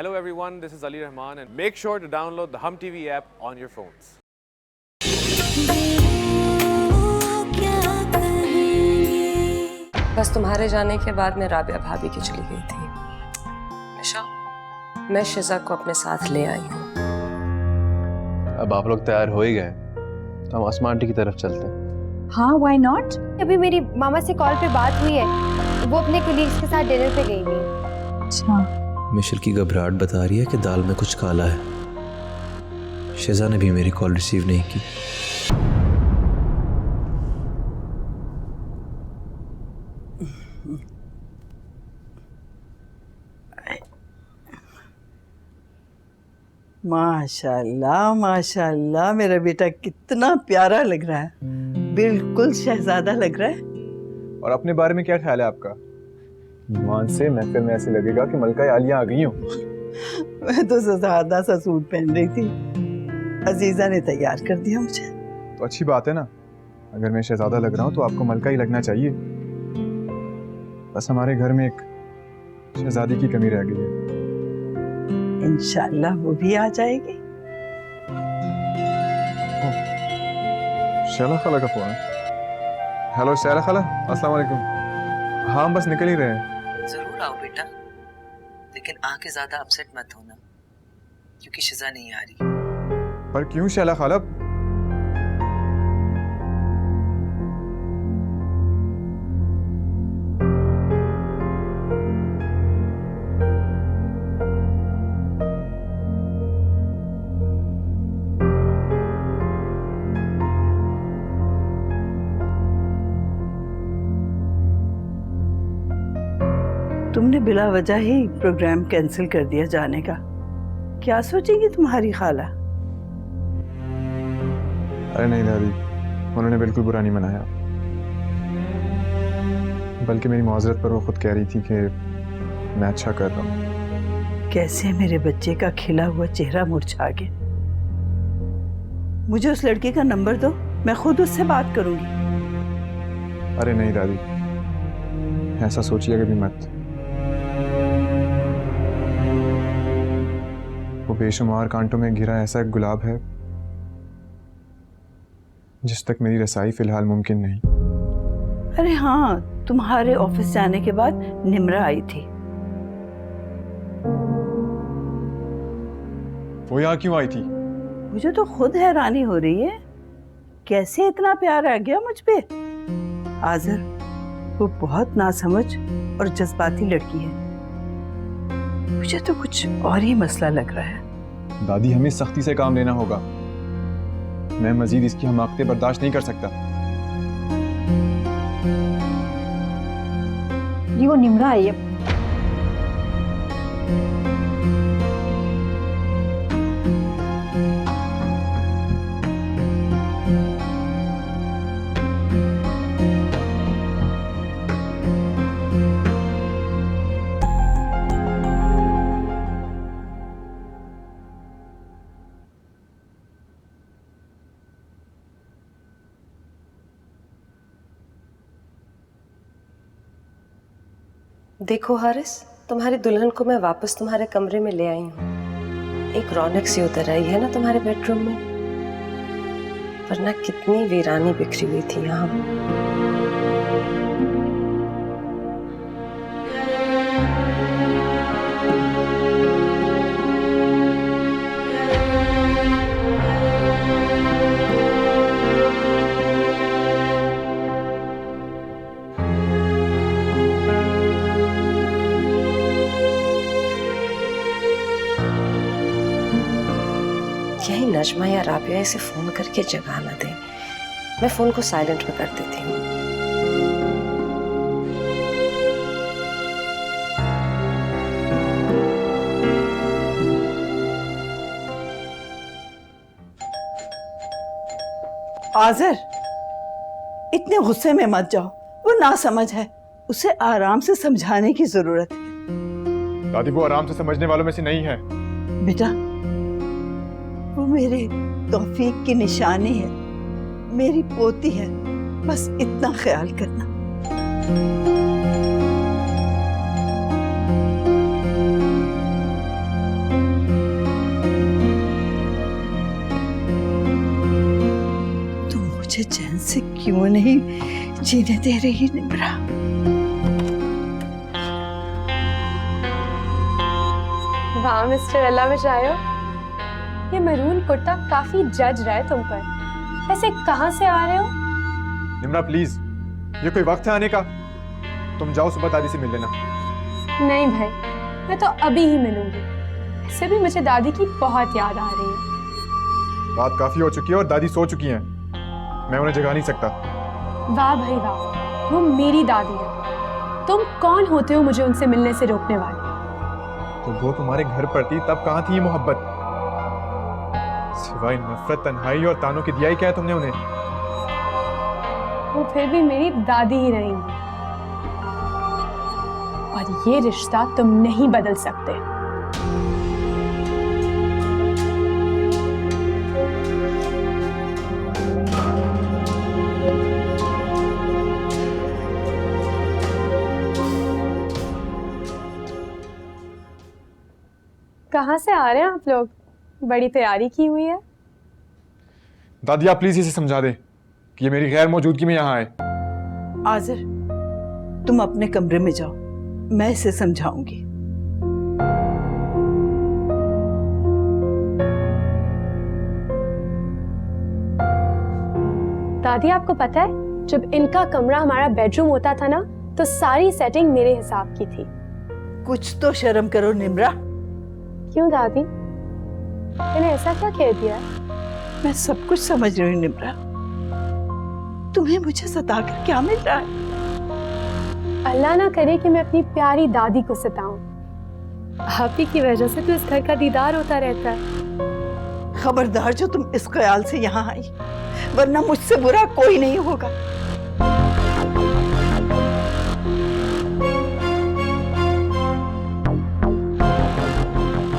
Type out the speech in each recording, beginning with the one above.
Hello everyone, this is Ali Rahman and make sure to download the Hum TV app on your phones. बस तुम्हारे जाने के बाद मैं राबिया भाभी की चली गई थी। निशा, मैं शिजा को अपने साथ ले आई हूँ। अब आप लोग तैयार हो ही गए तो हम आसमान आंटी की तरफ चलते हैं। हाँ, व्हाई नॉट? अभी मेरी मामा से कॉल पे बात हुई है, वो अपने कलीग्स के साथ डिनर पे गई हुई। अच्छा। मिशेल की घबराहट बता रही है कि दाल में कुछ काला है। शिजा ने भी मेरी कॉल रिसीव नहीं की। माशाल्लाह माशाल्लाह, मेरा बेटा कितना प्यारा लग रहा है, बिल्कुल शहजादा लग रहा है। और अपने बारे में क्या ख्याल है आपका? ईमान से महफिल में ऐसे लगेगा कि मलका आलिया आ गई हो। मैं तो सादा सा सूट पहन रही थी, अजीजा ने तैयार कर दिया मुझे। तो अच्छी बात है ना, अगर मैं शहजादा लग रहा हूँ तो आपको मलका ही लगना चाहिए। बस हमारे घर में एक शहजादी की कमी रह गई है। इंशाल्लाह वो भी आ जाएगी। शैला खाला का फोन है। हेलो शैला खाला, अस्सलाम वालेकुम। हाँ, बस निकल ही रहे हैं। जरूर आओ बेटा, लेकिन आके ज्यादा अपसेट मत होना क्योंकि शिजा नहीं आ रही। पर क्यों शैला खाला? तुमने बिला वजह ही प्रोग्राम कैंसिल कर दिया जाने का। क्या सोचेंगी तुम्हारी खाला? अरे नहीं दादी, उन्होंने बिल्कुल बुरा नहीं मनाया, बल्कि मेरी माजरत पर वो खुद कह रही थी कि मैं अच्छा कर रहा हूँ। कैसे मेरे बच्चे का खिला हुआ चेहरा मुरझा गया। मुझे उस लड़के का नंबर दो, मैं खुद उससे बात करूंगी। अरे नहीं दादी, ऐसा सोचिएगा भी मत। वो बेशुमार कांटों में घिरा ऐसा एक गुलाब है जिस तक मेरी रसाई फिलहाल मुमकिन नहीं। अरे हाँ, तुम्हारे ऑफिस जाने के बाद निम्रा आई थी। वो यहाँ क्यों आई थी? मुझे तो खुद हैरानी हो रही है, कैसे इतना प्यार आ गया मुझ पे। आज़र, वो बहुत नासमझ और जज्बाती लड़की है। मुझे तो कुछ और ही मसला लग रहा है। दादी, हमें सख्ती से काम लेना होगा। मैं मजीद इसकी हमाकतें बर्दाश्त नहीं कर सकता। ये वो निम्रा आई है। देखो हारिस, तुम्हारी दुल्हन को मैं वापस तुम्हारे कमरे में ले आई हूँ। एक रौनक सी उतर आई है ना तुम्हारे बेडरूम में, वरना कितनी वीरानी बिखरी हुई थी यहाँ। यही नजमा या राबिया इसे फोन करके जगा ना दे। मैं फोन को साइलेंट में कर देती हूँ। आज़र, इतने गुस्से में मत जाओ, वो नासमझ है, उसे आराम से समझाने की जरूरत है। दादी, वो आराम से समझने वालों में से नहीं है। बेटा, वो मेरे तौफीक की निशानी है, मेरी पोती है, बस इतना ख्याल करना। मुझे चैन से क्यों नहीं जीने दे रही निम्रा? वाह मिस्टर अल्लाह में चाहो, ये मरून कुर्ता काफी जज रहा है तुम पर। वैसे कहाँ से आ रहे हो? निम्रा प्लीज, ये कोई वक्त है आने का? तुम जाओ, सुबह दादी से मिल लेना। नहीं भाई, मैं तो अभी ही मिलूंगी। वैसे भी मुझे दादी की बहुत याद आ रही है। बात काफी हो चुकी है और दादी सो चुकी हैं। मैं उन्हें जगा नहीं सकता। वाह भाई वाह, वो मेरी दादी है। तुम कौन होते हो मुझे उनसे मिलने से रोकने वाले? तो वो तुम्हारे घर पर थी तब कहाँ थी ये मोहब्बत? सिवाय नफरत, तन्हाई और तानों की दिया ही क्या है तुमने उन्हें? वो फिर भी मेरी दादी ही रहेंगी, और ये रिश्ता तुम नहीं बदल सकते। कहाँ से आ रहे हैं आप लोग? बड़ी तैयारी की हुई है। दादी आप प्लीज इसे समझा दे कि ये मेरी गैर मौजूदगी में यहाँ आए। आज़र, तुम अपने कमरे में जाओ, मैं इसे समझाऊंगी। दादी आपको पता है, जब इनका कमरा हमारा बेडरूम होता था ना, तो सारी सेटिंग मेरे हिसाब की थी। कुछ तो शर्म करो निम्रा। क्यों दादी, मैंने ऐसा क्या कह दिया? मैं सब कुछ समझ रही हूँ निम्रा। तुम्हें मुझे सताकर क्या मिल रहा है? अल्लाह ना करे कि मैं अपनी प्यारी दादी को सताऊं। आप ही की वजह से तो इस घर का दीदार होता रहता है। खबरदार जो तुम इस ख्याल से यहाँ आई, वरना मुझसे बुरा कोई नहीं होगा।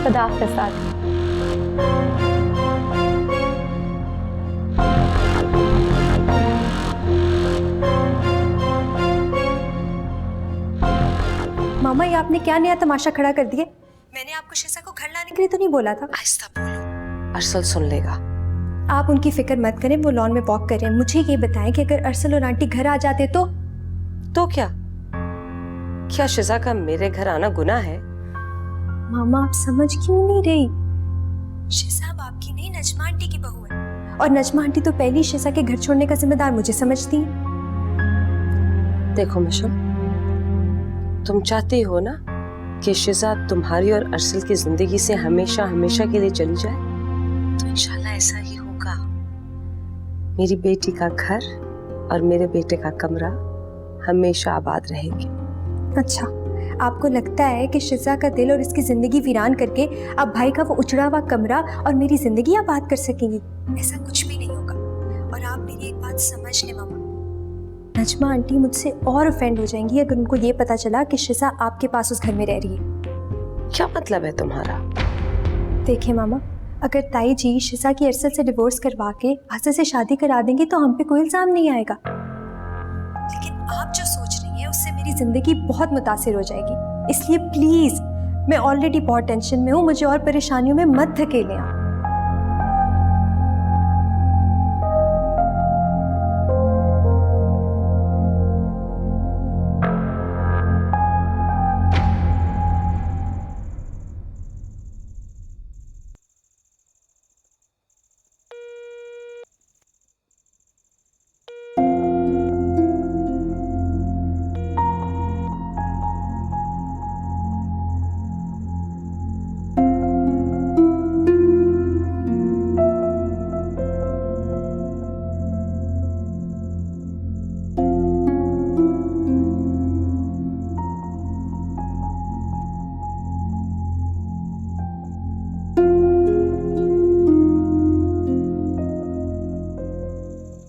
खुदा हाफ़िज़ दादी। मामा, ये आपने क्या नया तमाशा खड़ा कर दिया? मैंने आपको शिजा को घर लाने के लिए तो नहीं बोला था। आहिस्ता बोलो, अरसल सुन लेगा। आप उनकी फिक्र मत करें, वो लॉन में वॉक कर रहे हैं। मुझे ये बताएं कि अगर अरसल और आंटी घर आ जाते तो क्या शिजा का मेरे घर आना गुनाह है? मामा, आप समझ क्यों नहीं रही? शिजा अब आपकी नहीं, नजमा आंटी की बहू है, और नजमा आंटी तो पहले शिजा के घर छोड़ने का जिम्मेदार मुझे समझती है। देखो मिशम, तुम चाहती हो ना कि शिजा तुम्हारी और अरसल की जिंदगी से हमेशा हमेशा के लिए चली जाए, तो इंशाल्लाह ऐसा ही होगा। मेरी बेटी का घर और मेरे बेटे का कमरा हमेशा आबाद रहेगी। अच्छा, आपको लगता है कि शिजा का दिल और इसकी जिंदगी वीरान करके आप भाई का वो उजड़ा हुआ कमरा और मेरी जिंदगी आबाद कर सकेंगी? ऐसा कुछ भी नहीं होगा। और आप मेरी एक बात समझ लें मामा, नजमा आंटी मुझसे और ऑफेंड हो जाएंगी अगर उनको ये पता चला कि शिजा आपके पास उस घर में रह रही है। क्या मतलब है तुम्हारा? देखिए मामा, अगर ताई जी शिजा की अरसल से डिवोर्स करवा के आज़र से शादी करा देंगे तो हम पे कोई इल्जाम नहीं आएगा। लेकिन आप जो सोच रही हैं उससे मेरी जिंदगी बहुत मुतासिर हो जाएगी। इसलिए प्लीज, मैं ऑलरेडी बहुत टेंशन में हूँ, मुझे और परेशानियों में मत धकेलें आप।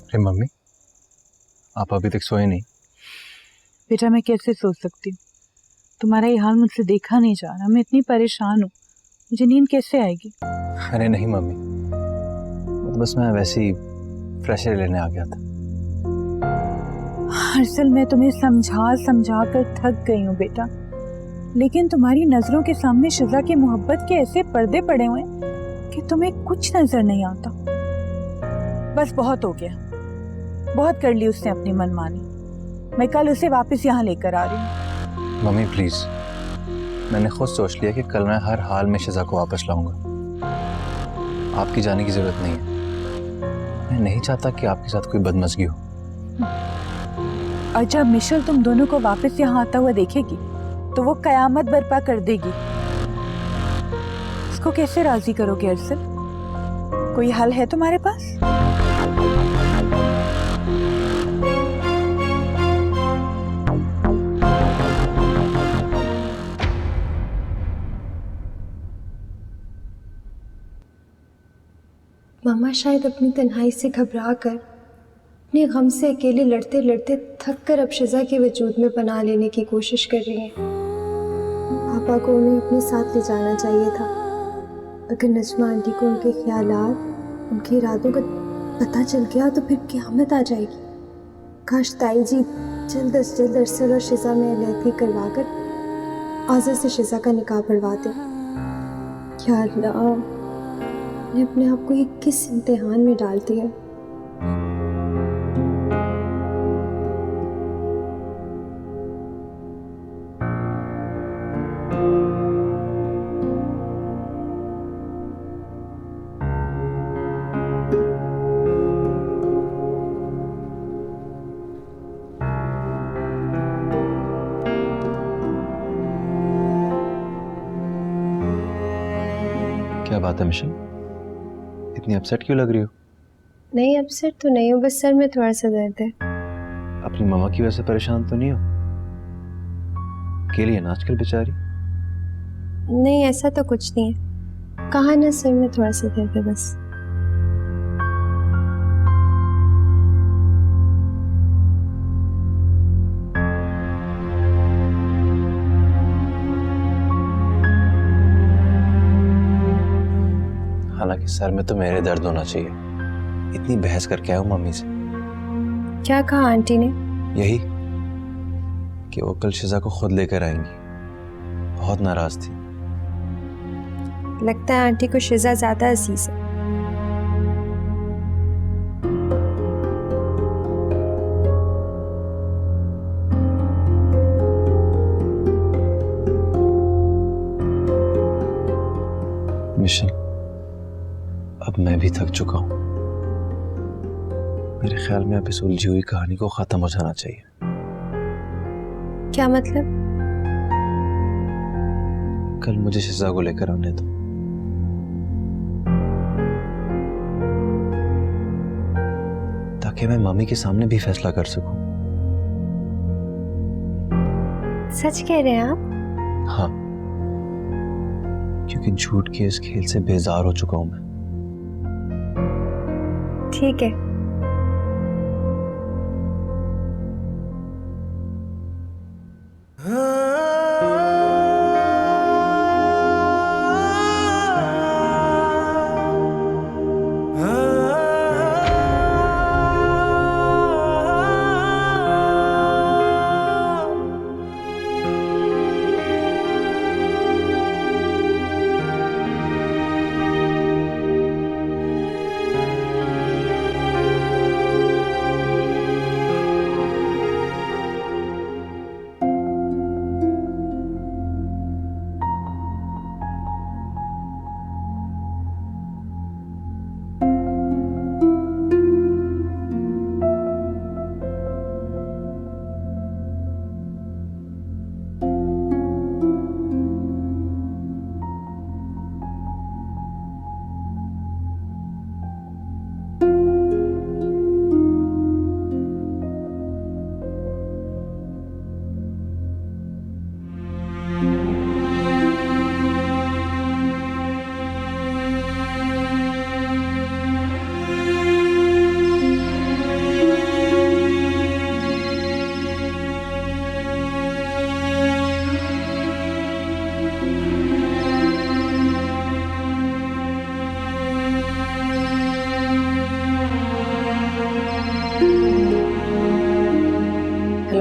अरे मम्मी, आप अभी तक सोए नहीं? बेटा मैं कैसे सोच सकती हूँ? तुम्हारा ये हाल मुझसे देखा नहीं जा रहा। मैं इतनी परेशान हूँ, मुझे नींद कैसे आएगी? अरे नहीं मम्मी, बस मैं वैसे ही फ्रेश एयर लेने आ गया था। अरसल, मैं तुम्हें समझा समझा कर थक गई हूँ बेटा, लेकिन तुम्हारी नजरों के सामने शिजा की मोहब्बत के ऐसे पर्दे पड़े हुए हैं कि तुम्हें कुछ नजर नहीं आता। बस बहुत हो गया, बहुत कर ली उसने अपनी मनमानी। मैं कल उसे वापस यहाँ लेकर आ रही हूँ। मम्मी प्लीज, मैंने खुद सोच लिया कि कल मैं हर हाल में शिजा को वापस लाऊंगा। आपकी जाने की जरूरत नहीं है। मैं नहीं चाहता कि आपके साथ कोई बदमज़गी हो। और जब मिशेल तुम दोनों को वापस यहाँ आता हुआ देखेगी तो वो कयामत बर्पा कर देगी। इसको कैसे राजी करोगे अरसल? कोई हल है तुम्हारे पास? मामा शायद अपनी तन्हाई से घबरा कर, अपने गम से अकेले लड़ते लड़ते थक कर अब शिजा के वजूद में पनाह लेने की कोशिश कर रही हैं। पापा को उन्हें अपने साथ ले जाना चाहिए था। अगर नजमा आंटी को उनके ख्यालात, उनके इरादों का पता चल गया तो फिर क़यामत आ जाएगी। काश ताई जी जल्द अज जल्द अरसल और शिजा में अलहदगी करवा कर आज़र से शिजा का निकाह पढ़वा दें। या अल्लाह, मैंने अपने आप को ये किस इम्तिहान में डाल दिया। क्या बात है मिशेल, इतनी अपसेट क्यों लग रही हो? नहीं, अपसेट तो नहीं हूँ, बस सर में थोड़ा सा दर्द है। अपनी मामा की वजह से परेशान तो नहीं हो? अकेली है ना आजकल बेचारी। नहीं, ऐसा तो कुछ नहीं है। कहा ना, सर में थोड़ा सा दर्द है बस। हालांकि सर में तो मेरे दर्द होना चाहिए। इतनी बहस करके आया हूँ मम्मी से। क्या कहा आंटी ने? यही कि वो कल शिजा को खुद लेकर आएंगी। बहुत नाराज थी। लगता है आंटी को शिजा ज्यादा अजीज है। मिशेल, अब मैं भी थक चुका हूँ। मेरे ख्याल में अब इस उलझी हुई कहानी को खत्म हो जाना चाहिए। क्या मतलब? कल मुझे शिजा को लेकर आने दो। ताकि मैं मम्मी के सामने भी फैसला कर सकूं। सच कह रहे हैं आप? हाँ, क्योंकि झूठ के इस खेल से बेजार हो चुका हूं मैं। ठीक है।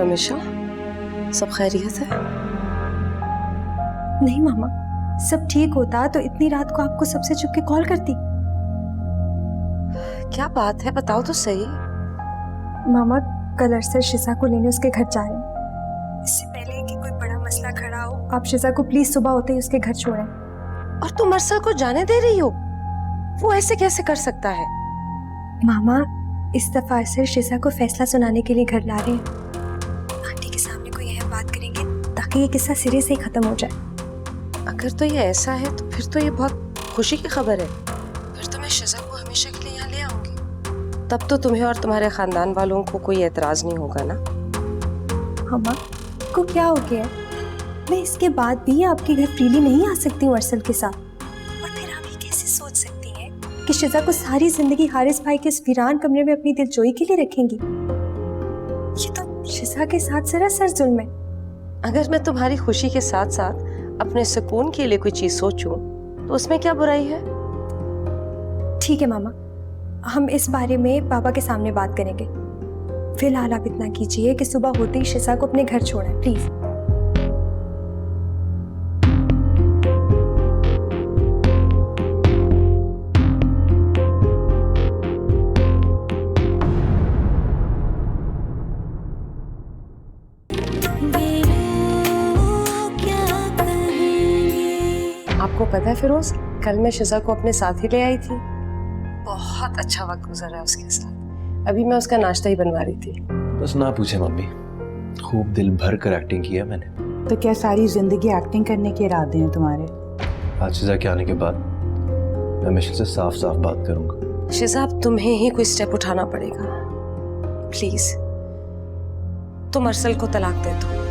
मिशा, सब खैरियत है? नहीं मामा, सब ठीक होता तो इतनी रात को आपको सबसे छुप के कॉल करती। क्या बात है, बताओ तो सही। मामा कल अरसर शिजा को लेने उसके घर जा रहे हैं। इससे पहले कि कोई बड़ा मसला खड़ा हो, आप शिजा को प्लीज सुबह होते ही उसके घर छोड़ें। और तुम अरसल को जाने दे रही हो? वो ऐसे कैसे कर सकता है? मामा इस दफा अरसर शिजा को फैसला सुनाने के लिए घर ला रहे हैं। आंटी के सामने कोई अहम बात करेंगे ताकि ये किस्सा सिरे से ही खत्म हो जाए। अगर तो ये ऐसा है तो फिर तो ये बहुत खुशी की खबर है। फिर तो मैं शिजा को हमेशा के लिए यहाँ ले आऊंगी। तब तो तुम्हें और तुम्हारे खानदान वालों को कोई एतराज नहीं होगा ना? मामा को क्या हो गया है? मैं इसके बाद भी आपके घर फ्रीली नहीं आ सकती हूँ अरसल के साथ। और फिर आप ये कैसे सोच सकती हैं कि शिजा को सारी जिंदगी हारिस भाई के इस वीरान कमरे में अपनी दिलजोई के लिए रखेंगी? ये तो शिजा के साथ सरासर जुल्म है। अगर मैं तुम्हारी खुशी के साथ साथ अपने सुकून के लिए कोई चीज सोचूं तो उसमें क्या बुराई है? ठीक है मामा, हम इस बारे में पापा के सामने बात करेंगे। फिलहाल आप इतना कीजिए कि सुबह होते ही शिजा को अपने घर छोड़ें प्लीज। आपको पता है फिरोज, कल मैं शिजा को अपने साथ ही ले आई थी। बहुत अच्छा वक्त गुजरा उसके साथ। अभी मैं उसका नाश्ता ही बनवा रही थी। बस ना पूछे मम्मी, खूब दिल भर कर एक्टिंग किया मैंने। तो क्या सारी जिंदगी एक्टिंग करने के इरादे हैं तुम्हारे? आज शिजा के आने के बाद मैं मिशेल से साफ साफ बात करूंगा। शिजा अब तुम्हें ही कोई स्टेप उठाना पड़ेगा। प्लीज तुम अरसल को तलाक दे दो।